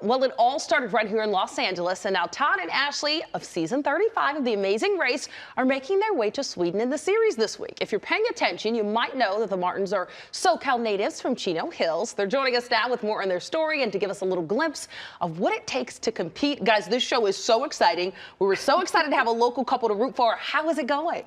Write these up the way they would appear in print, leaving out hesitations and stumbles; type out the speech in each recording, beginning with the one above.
Well, it all started right here in Los Angeles, and now Todd and Ashlie of season 35 of The Amazing Race are making their way to Sweden in the series this week. If you're paying attention, you might know that the Martins are SoCal natives from Chino Hills. They're joining us now with more on their story and to give us a little glimpse of what it takes to compete. Guys, this show is so exciting. We were so excited to have a local couple to root for. How is it going?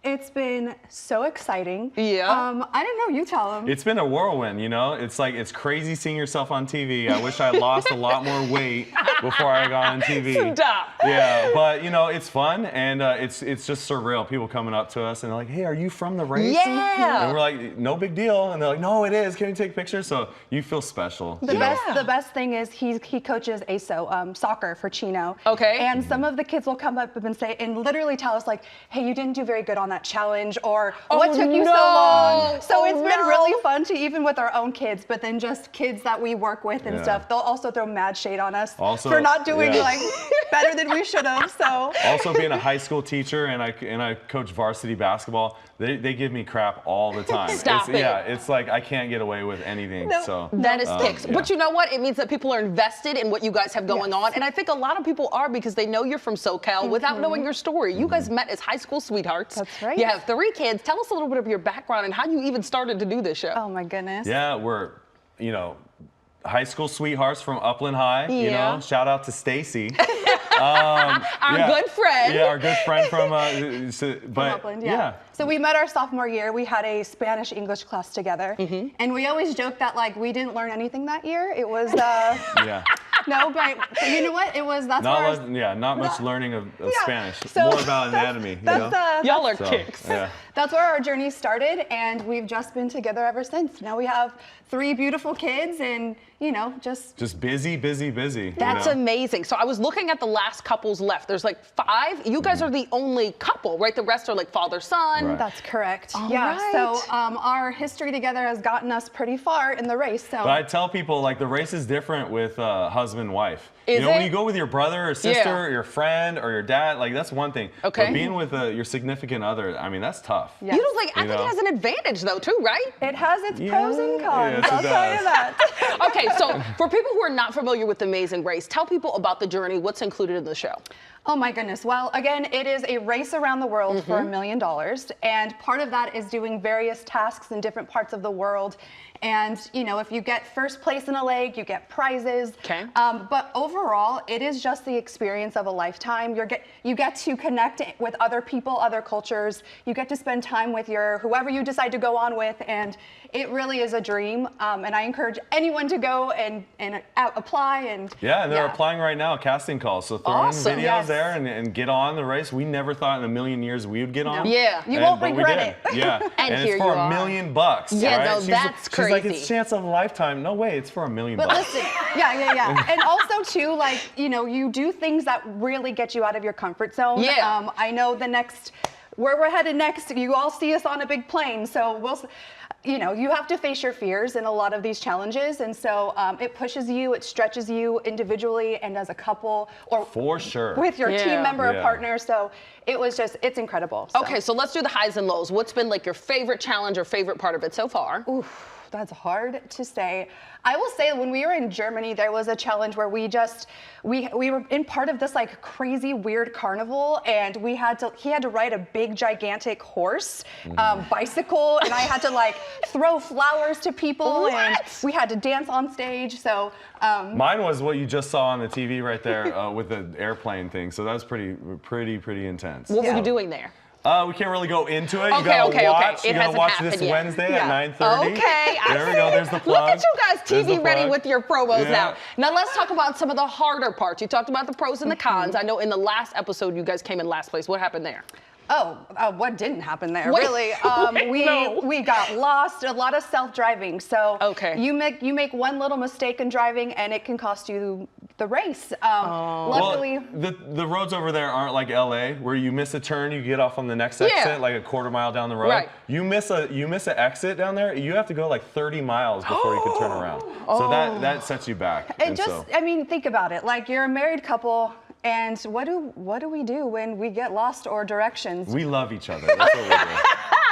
It's been so exciting. Yeah. I don't know, you tell them. It's been a whirlwind, you know? It's like, it's crazy seeing yourself on TV. I wish I lost a lot more weight before I got on TV. Stop. Yeah, but you know, it's fun and it's just surreal. People coming up to us and they're like, hey, are you from the race? Yeah. And we're like, no big deal. And they're like, no, it is. Can we take pictures? So you feel special. The best thing is he coaches ASO, soccer for Chino. Okay. And some of the kids will come up and say, and literally tell us like, hey, you didn't do very good on that challenge, or what took you so long? So it's been really fun to, even with our own kids, but then just kids that we work with and stuff, they'll also throw mad shade on us for not doing like better than we should have. So also being a high school teacher and I coach varsity basketball, they give me crap all the time. Stop it. Yeah, it's like I can't get away with anything. No. So that is kicks. Yeah. But you know what? It means that people are invested in what you guys have going on. And I think a lot of people are because they know you're from SoCal without knowing your story. You guys met as high school sweethearts. That's right. You have 3 kids. Tell us a little bit of your background and how you even started to do this show. oh my goodness. Yeah, we're, you know, high school sweethearts from Upland High. You Yeah. know, shout out to Stacy. Our good friend. Yeah, our good friend from Upland, yeah. So we met our sophomore year. We had a Spanish-English class together. And we always joke that like we didn't learn anything that year. It was, yeah. no, but you know what? It was, that's Not much learning of Spanish. So More about anatomy. Y'all are kicks. Yeah. That's where our journey started, and we've just been together ever since. Now we have 3 beautiful kids, and you know, just busy. That's you know? amazing. So I was looking at the last couples left. There's like 5. You guys are the only couple, right? The rest are like father-son. Right. That's correct. All yeah. right. So our history together has gotten us pretty far in the race. So. But I tell people like the race is different with husband-wife. Is you know, when it? you go with your brother or sister or your friend or your dad, like that's one thing. Okay. But being with your significant other, I mean, that's tough. Yes. You don't think, I think it has an advantage though too, right? It has its pros and cons. Yes, it I'll tell you does. that. Okay, so for people who are not familiar with The Amazing Race, tell people about the journey, what's included in the show. Oh my goodness. Well, again, it is a race around the world for $1 million. And part of that is doing various tasks in different parts of the world. And, you know, if you get first place in a leg, you get prizes. Okay. But overall, it is just the experience of a lifetime. You get to connect with other people, other cultures. You get to spend time with whoever you decide to go on with. And it really is a dream. And I encourage anyone to go and apply. And they're applying right now, casting calls. So throw in videos there and get on the race. We never thought in a million years we would get on. No. Yeah. You won't regret it. Yeah. And it's here for you are. $1 million. Yeah, right? no, that's She's crazy. like, it's a chance of a lifetime. No way, it's for $1 million. But listen, yeah. And also too, like, you know, you do things that really get you out of your comfort zone. Yeah. I know where we're headed next, you all see us on a big plane. So you know, you have to face your fears in a lot of these challenges. And so it pushes you, it stretches you individually and as a couple or for sure with your team member or partner. So it's incredible. So. Okay, so let's do the highs and lows. What's been like your favorite challenge or favorite part of it so far? Oof, that's hard to say. I will say when we were in Germany, there was a challenge where we were in part of this like crazy weird carnival, and he had to ride a big gigantic horse, bicycle, and I had to like throw flowers to people, and we had to dance on stage. So mine was what you just saw on the TV right there with the airplane thing. So that was pretty intense. What were you doing there? We can't really go into it. You Okay. You gotta watch this yet. Wednesday at 9:30. Okay. There we go. There's the plug. Look at you guys There's the TV ready plug. with your promos Yeah. now. Now let's talk about some of the harder parts. You talked about the pros and the cons. I know in the last episode you guys came in last place. What happened there? What didn't happen there? Wait, Really, we got lost. A lot of self-driving. So you make one little mistake in driving, and it can cost you the race. Luckily, well, the roads over there aren't like LA, where you miss a turn, you get off on the next exit, like a quarter mile down the road. Right. You miss an exit down there, you have to go like 30 miles before you can turn around. So that sets you back. I mean, think about it. Like you're a married couple. And what do we do when we get lost or directions? We love each other. That's what we do.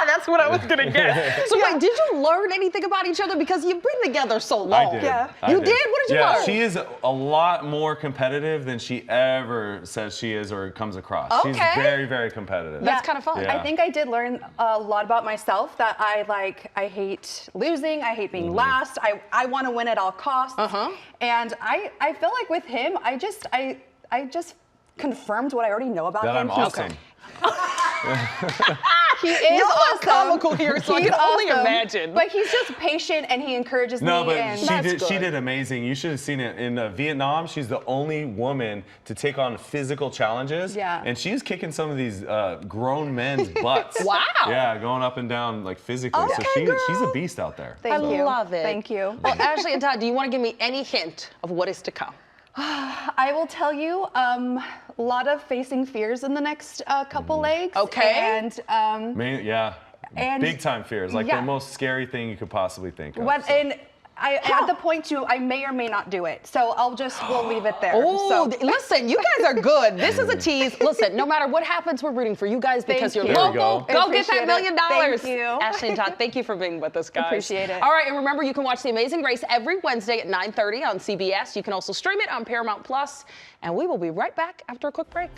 That's what I was gonna get. So wait, did you learn anything about each other? Because you've been together so long. I did. Yeah. You did? What did you learn? She is a lot more competitive than she ever says she is or comes across. She's Okay. very, very competitive. That's kind of fun. Yeah. I think I did learn a lot about myself, that I hate losing, I hate being last, I want to win at all costs. And I feel like with him, I just confirmed what I already know about That him. I'm awesome. He is You're awesome. comical here, so I He's can only awesome. imagine. But he's just patient and he encourages No, me. but And she good. did amazing. You should have seen it in Vietnam. She's the only woman to take on physical challenges. Yeah. And she's kicking some of these grown men's butts. Wow. Yeah, going up and down like physically. Okay, So she's a girl. beast out there. Thank I you. love it. Thank you. Well, Ashlie and Todd, do you want to give me any hint of what is to come? I will tell you, a lot of facing fears in the next couple legs. Okay. And Yeah. And- big time fears. Like yeah. the most scary thing you could possibly think of. what So. and at the point too, I may or may not do it. So we'll leave it there. Oh, So. listen, you guys are good. This is a tease. Listen, no matter what happens, we're rooting for you guys because Thank you're you. There we local. go. Go get Appreciate that $1 million. it. Thank you. Ashlie and Todd, thank you for being with us, guys. Appreciate it. All right, and remember, you can watch The Amazing Race every Wednesday at 9:30 on CBS. You can also stream it on Paramount Plus, and we will be right back after a quick break.